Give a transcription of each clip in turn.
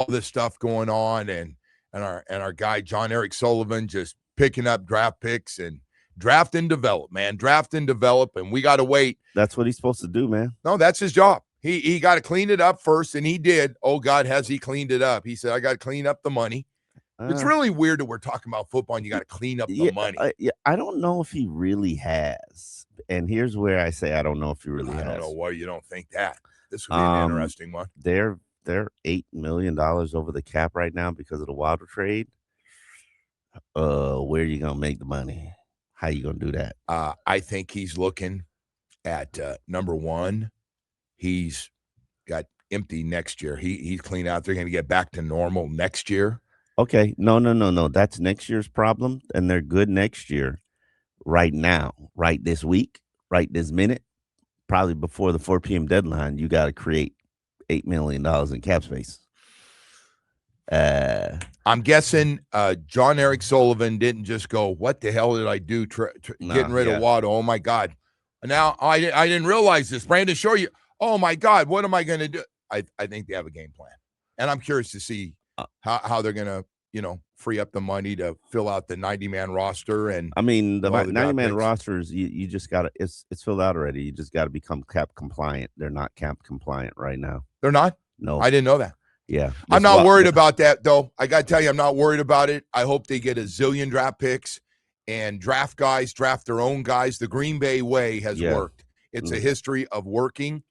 all this stuff going on, and our guy John Eric Sullivan just picking up draft picks and draft and develop, man. Draft and develop, and we got to wait. That's what he's supposed to do, man. No, that's his job. He got to clean it up first, and he did. Oh, God, has he cleaned it up? He said, I got to clean up the money. It's really weird that we're talking about football and you got to clean up the money. I don't know if he really has. And here's where I say I don't know if he really has. I don't know why you don't think that. This would be an interesting one. They're $8 million over the cap right now because of the Wilder trade. Where are you going to make the money? How you going to do that? I think he's looking at number one. He's got empty next year. He's clean out. They're going to get back to normal next year. Okay. No. That's next year's problem. And they're good next year. Right now, right this week, right this minute, probably before the 4 p.m. deadline, you got to create $8 million in cap space. I'm guessing John Eric Sullivan didn't just go, what the hell did I do getting rid of Waddle? Oh, my God. Now, I didn't realize this. Brandon, show you. Oh, my God, what am I going to do? I think they have a game plan. And I'm curious to see how they're going to, free up the money to fill out the 90-man roster. And I mean, the 90-man rosters, you just got to, it's filled out already. You just got to become cap compliant. They're not cap compliant right now. They're not? No. I didn't know that. Yeah. I'm not worried about that, though. I got to tell you, I'm not worried about it. I hope they get a zillion draft picks and draft their own guys. The Green Bay way has worked. It's a history of working.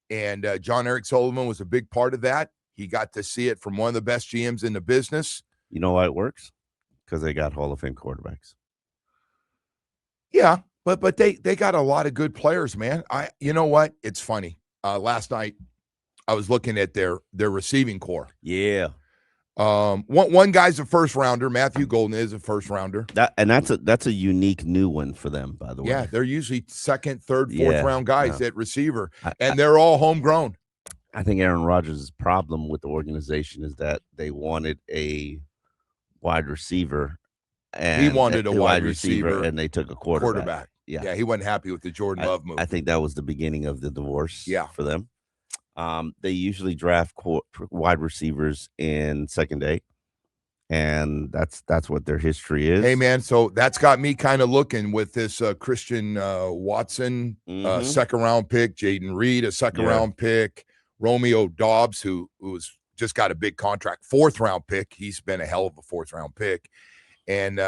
And John Eric Sullivan was a big part of that. He got to see it from one of the best GMs in the business. You know why it works? Because they got Hall of Fame quarterbacks. Yeah, but they got a lot of good players, man. You know what? It's funny. Last night I was looking at their receiving core. Yeah. One guy's a first rounder. Matthew Golden is a first rounder. That's a unique new one for them, by the way. Yeah, they're usually second, third, fourth round guys at receiver, and they're all homegrown. I think Aaron Rodgers' problem with the organization is that they wanted a wide receiver, and he wanted a wide receiver, and they took a quarterback. Yeah, he wasn't happy with the Jordan Love move. I think that was the beginning of the divorce. Yeah, for them. They usually draft wide receivers in second day, and that's what their history is. Hey, man, so that's got me kind of looking with this Christian Watson second-round pick, Jaden Reed, a second-round pick, Romeo Dobbs, who's just got a big contract, fourth-round pick. He's been a hell of a fourth-round pick. And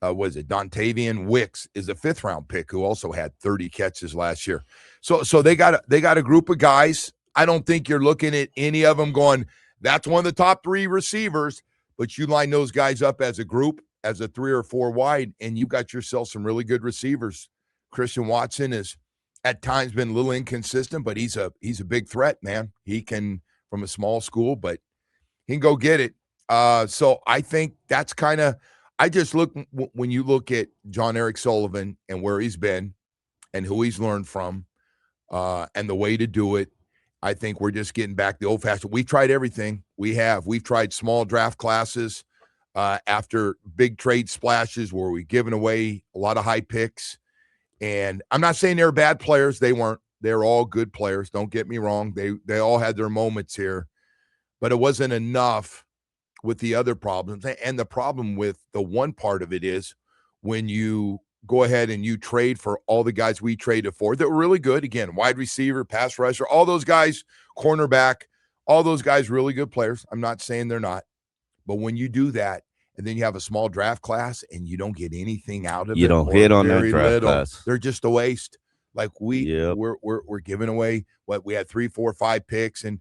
was it Dontavian Wicks is a fifth-round pick who also had 30 catches last year. So they got a group of guys. I don't think you're looking at any of them going, that's one of the top three receivers, but you line those guys up as a group, as a 3 or 4 wide, and you got yourself some really good receivers. Christian Watson has at times been a little inconsistent, but he's a big threat, man. He can, from a small school, but he can go get it. So I think that's kind of, I just look, when you look at John Eric Sullivan and where he's been and who he's learned from and the way to do it, I think we're just getting back the old-fashioned. We've tried everything. We've tried small draft classes after big trade splashes where we've given away a lot of high picks. And I'm not saying they're bad players. They weren't. They're all good players. Don't get me wrong. They all had their moments here. But it wasn't enough with the other problems. And the problem with the one part of it is when you go ahead and you trade for all the guys we traded for that were really good. Again, wide receiver, pass rusher, all those guys, cornerback, all those guys, really good players. I'm not saying they're not. But when you do that, and then you have a small draft class and you don't get anything out of it. You don't hit on that draft class. They're just a waste. Like we're giving away what we had 3, 4, 5 picks and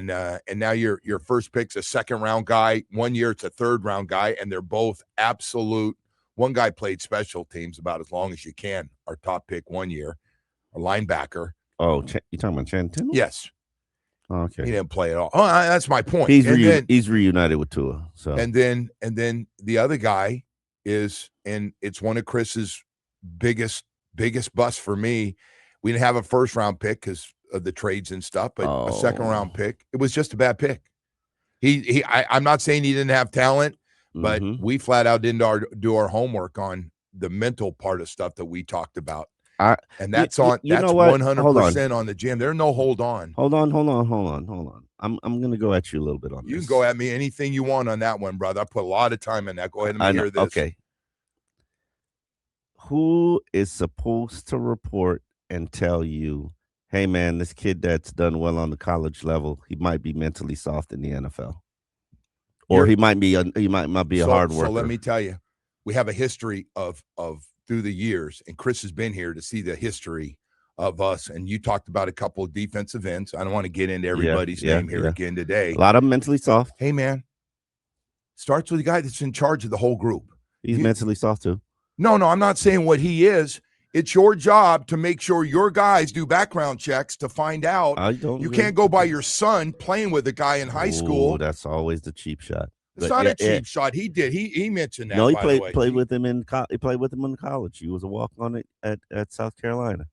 now your first pick's a second round guy. 1 year it's a third round guy, and they're both absolute. One guy played special teams about as long as you can. Our top pick 1 year, a linebacker. Oh, you talking about Chantel? Yes. Oh, okay. He didn't play at all. Oh, that's my point. He's reunited with Tua. So and then the other guy is, and it's one of Chris's biggest busts for me. We didn't have a first round pick because of the trades and stuff, but a second round pick. It was just a bad pick. I'm not saying he didn't have talent, but we flat out didn't do our homework on the mental part of stuff that we talked about. And that's that's 100% on the gym. There's no hold on. Hold on. I'm gonna go at you a little bit on this. You can go at me anything you want on that one, brother. I put a lot of time in that. Go ahead and hear this. Okay. Who is supposed to report and tell you, hey man, this kid that's done well on the college level, he might be mentally soft in the NFL, or he might be a hard worker. So let me tell you, we have a history of through the years, and Chris has been here to see the history of us. And you talked about a couple of defensive ends. I don't want to get into everybody's name here again today. A lot of them mentally soft. Hey man, starts with the guy that's in charge of the whole group. He's mentally soft too. No, I'm not saying what he is. It's your job to make sure your guys do background checks to find out. You can't go by your son playing with a guy in high school. That's always the cheap shot. It's not a cheap shot. He did. He mentioned that. No, he played with him in college. He was a walk on it at South Carolina.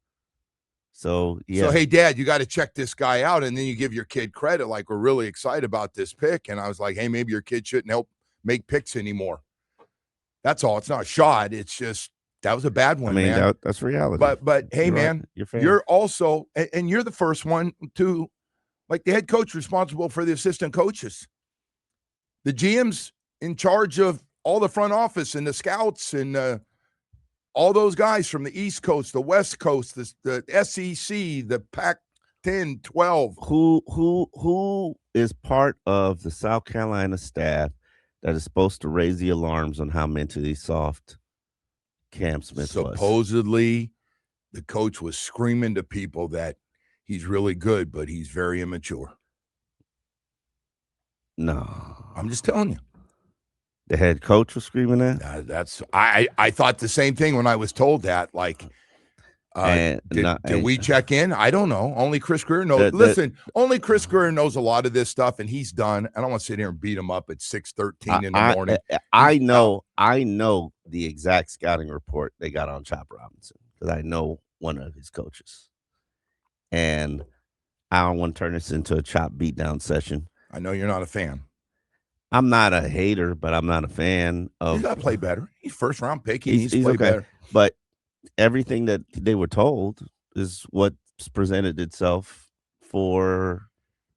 So yeah. So hey, Dad, you got to check this guy out, and then you give your kid credit. Like, we're really excited about this pick, and I was like, hey, maybe your kid shouldn't help make picks anymore. That's all. It's not a shot. It's just that was a bad one. I mean, man. That's reality. But hey, man, you're also, and you're the first one to, like, the head coach responsible for the assistant coaches, the GMs in charge of all the front office and the scouts and all those guys from the East Coast, the West Coast, the SEC, the Pac-10, 12. Who is part of the South Carolina staff that is supposed to raise the alarms on how mentally soft Cam Smith was? Supposedly, the coach was screaming to people that he's really good, but he's very immature. No. I'm just telling you. The head coach was screaming that? I thought the same thing when I was told that. Like, did we check in? I don't know. Only Chris Grier knows. Only Chris Grier knows a lot of this stuff, and he's done. I don't want to sit here and beat him up at 6:13 in the morning. I know the exact scouting report they got on Chop Robinson because I know one of his coaches, and I don't want to turn this into a Chop beatdown session. I know you're not a fan. I'm not a hater, but I'm not a fan of. He's got to play better. He's first round pick. He needs to play better. But everything that they were told is what's presented itself for,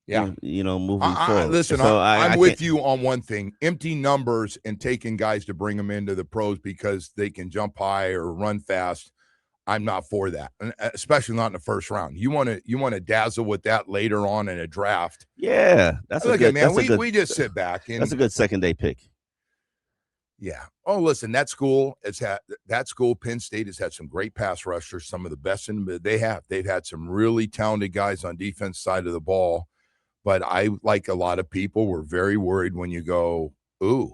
moving forward. Listen, so I'm with you on one thing. Empty numbers and taking guys to bring them into the pros because they can jump high or run fast. I'm not for that, especially not in the first round. You want to dazzle with that later on in a draft. Yeah, we just sit back. And that's a good second day pick. Yeah. Oh, listen, that school, Penn State, has had some great pass rushers, some of the best they've had some really talented guys on defense side of the ball. But I, like a lot of people, were very worried when you go, ooh.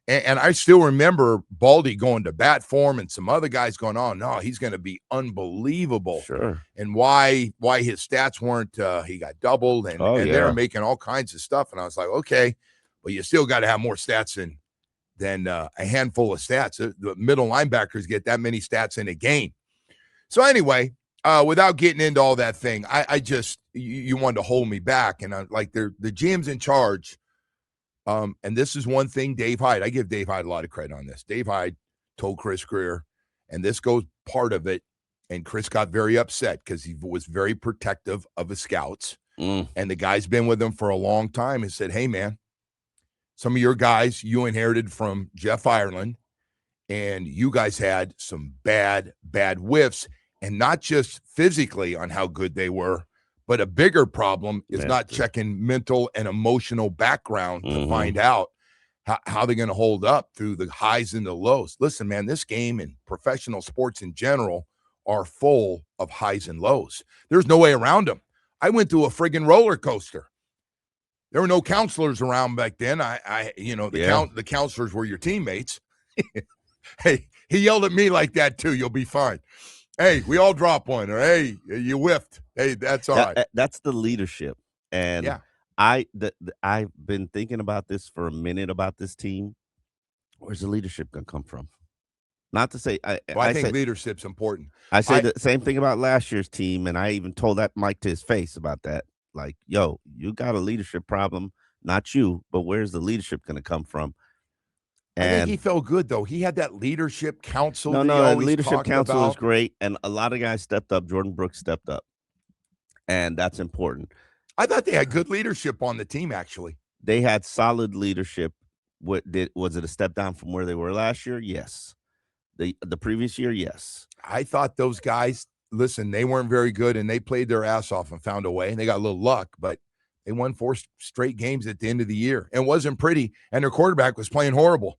And I still remember Baldy going to bat for him and some other guys going, oh, no, he's going to be unbelievable. Sure. And why his stats weren't, he got doubled and they were making all kinds of stuff. And I was like, okay, but you still got to have more stats than a handful of stats. The middle linebackers get that many stats in a game. So anyway, without getting into all that thing, I just, you wanted to hold me back. And I'm like, the GM's in charge. And this is one thing Dave Hyde, I give Dave Hyde a lot of credit on this. Dave Hyde told Chris Grier, and this goes part of it, and Chris got very upset because he was very protective of his scouts. And the guy's been with him for a long time and said, hey, man, some of your guys you inherited from Jeff Ireland, and you guys had some bad whiffs, and not just physically on how good they were, but a bigger problem is not checking mental and emotional background to find out how they're going to hold up through the highs and the lows. Listen, man, this game and professional sports in general are full of highs and lows. There's no way around them. I went through a friggin' roller coaster. There were no counselors around back then. The counselors were your teammates. Hey, he yelled at me like that too. You'll be fine. Hey, we all drop one. Or hey, you whiffed. Hey, that's all right. That's the leadership. And I've been thinking about this for a minute about this team. Where's the leadership going to come from? Not to say I think leadership's important. I say the same thing about last year's team, and I even told that Mike to his face about that. Like, yo, you got a leadership problem, not you, but where's the leadership going to come from? I think he felt good, though. He had that leadership council that he No, always leadership talked council about. is great, and a lot of guys stepped up. Jordan Brooks stepped up, and that's important. I thought they had good leadership on the team, actually. They had solid leadership. Was it a step down from where they were last year? Yes. The previous year, yes. I thought those guys, listen, they weren't very good, and they played their ass off and found a way, and they got a little luck, but they won 4 straight games at the end of the year. It wasn't pretty, and their quarterback was playing horrible,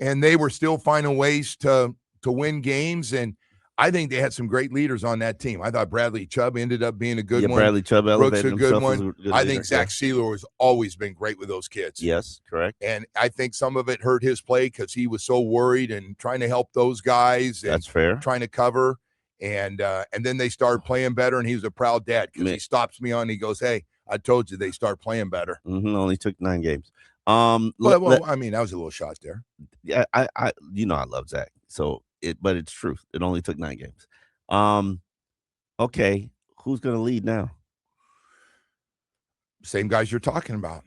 and they were still finding ways to win games, and I think they had some great leaders on that team. I thought Bradley Chubb ended up being a good one. Bradley Chubb elevated Brooks a good himself one. as a good I leader. think Zach Sealer has always been great with those kids. Yes, correct. And I think some of it hurt his play because he was so worried and trying to help those guys. And that's fair. Trying to cover. And then they started playing better, and he was a proud dad because he stops me on and he goes, "Hey, I told you they start playing better." Only took 9 games. Well, I mean, that was a little shot there. Yeah, I I love Zach. But it's truth. It only took 9 games. Okay, who's going to lead now? Same guys you're talking about.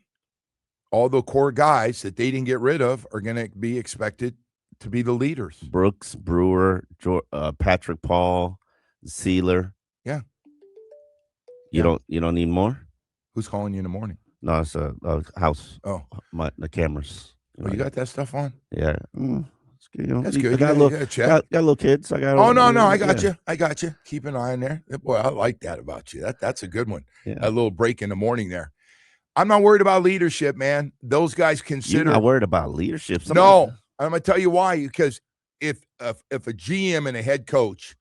All the core guys that they didn't get rid of are going to be expected to be the leaders. Brooks, Brewer, Patrick Paul, Sealer. Yeah. You don't need more? Who's calling you in the morning? No, it's a house. Oh, the cameras. You got that stuff on? Yeah. That's good. I got little kids. I got. Oh no, I got you. I got you. Keep an eye on there. Boy, I like that about you. That's a good one. Yeah. A little break in the morning there. I'm not worried about leadership, man. Those guys consider. You're not worried about leadership. No, I'm gonna tell you why. Because if a GM and a head coach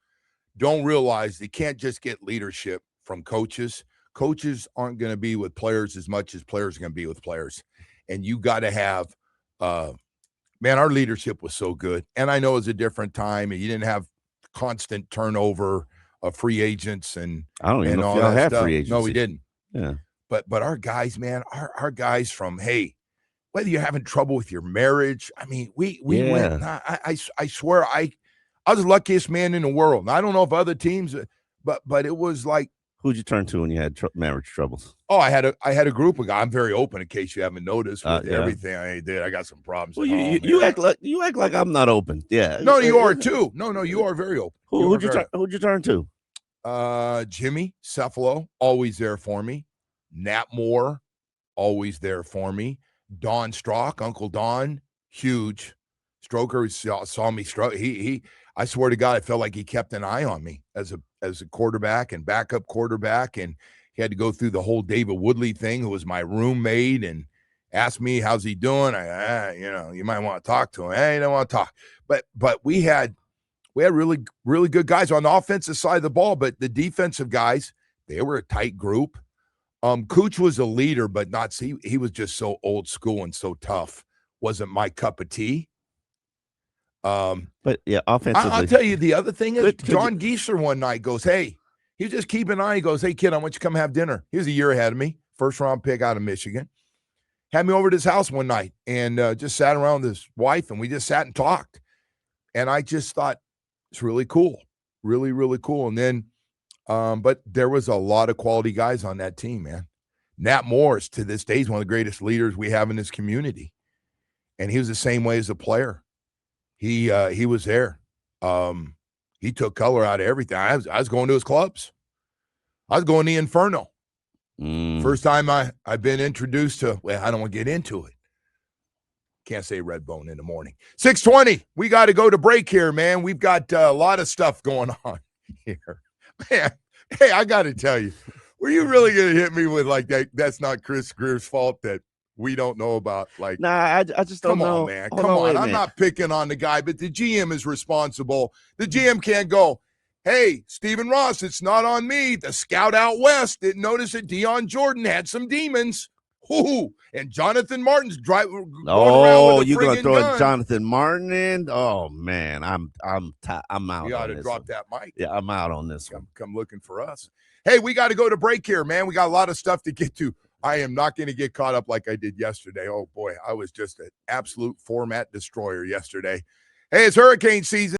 don't realize they can't just get leadership from coaches. Coaches aren't going to be with players as much as players are going to be with players, and you got to have. Man, our leadership was so good. And I know it was a different time, and you didn't have constant turnover of free agents and I don't even know if y'all have free agents. No, we didn't. Yeah. But our guys, man, our guys from, hey, whether you're having trouble with your marriage, I mean, we went. I swear, I was the luckiest man in the world. And I don't know if other teams, but it was like. Who'd you turn to when you had marriage troubles? Oh, I had a group of guys. I'm very open in case you haven't noticed with everything I did. I got some problems. Well, you act like I'm not open. Yeah. No, you are too. No, you are very open. Who'd you turn to? Jimmy Cephalo, always there for me. Nat Moore, always there for me. Don Strock, Uncle Don, huge. Stroker saw me stroke. I swear to God, I felt like he kept an eye on me as a quarterback and backup quarterback, and he had to go through the whole David Woodley thing, who was my roommate, and asked me, how's he doing? You might want to talk to him. Hey, you don't want to talk. But we had really, really good guys on the offensive side of the ball, but the defensive guys, they were a tight group. Cooch was a leader, but he was just so old school and so tough. Wasn't my cup of tea. But yeah, offensively. I'll tell you the other thing is John Geisler one night goes, hey, he just keep an eye. He goes, hey, kid, I want you to come have dinner. He was a year ahead of me, first round pick out of Michigan. Had me over to his house one night and just sat around with his wife, and we just sat and talked. And I just thought it's really cool, really, really cool. And then, but there was a lot of quality guys on that team, man. Nat Morris, to this day, is one of the greatest leaders we have in this community. And he was the same way as a player. He was there. He took color out of everything. I was going to his clubs. I was going to the Inferno. First time I've been introduced to, well, I don't want to get into it. Can't say Redbone in the morning. 6:20. We got to go to break here, man. We've got a lot of stuff going on here. Man, hey, I got to tell you, were you really going to hit me with like that? That's not Chris Grier's fault that we don't know about. Like, nah, I just don't know. Come on, man. Come on. I'm not picking on the guy, but the GM is responsible. The GM can't go, hey, Stephen Ross, it's not on me. The scout out west didn't notice that Deion Jordan had some demons. Ooh, and Jonathan Martin's driving. Oh, you're gonna throw Jonathan Martin in? Oh man, I'm out. You ought to drop that mic. Yeah, I'm out on this one. Come looking for us. Hey, we got to go to break here, man. We got a lot of stuff to get to. I am not going to get caught up like I did yesterday. Oh boy, I was just an absolute format destroyer yesterday. Hey, it's hurricane season.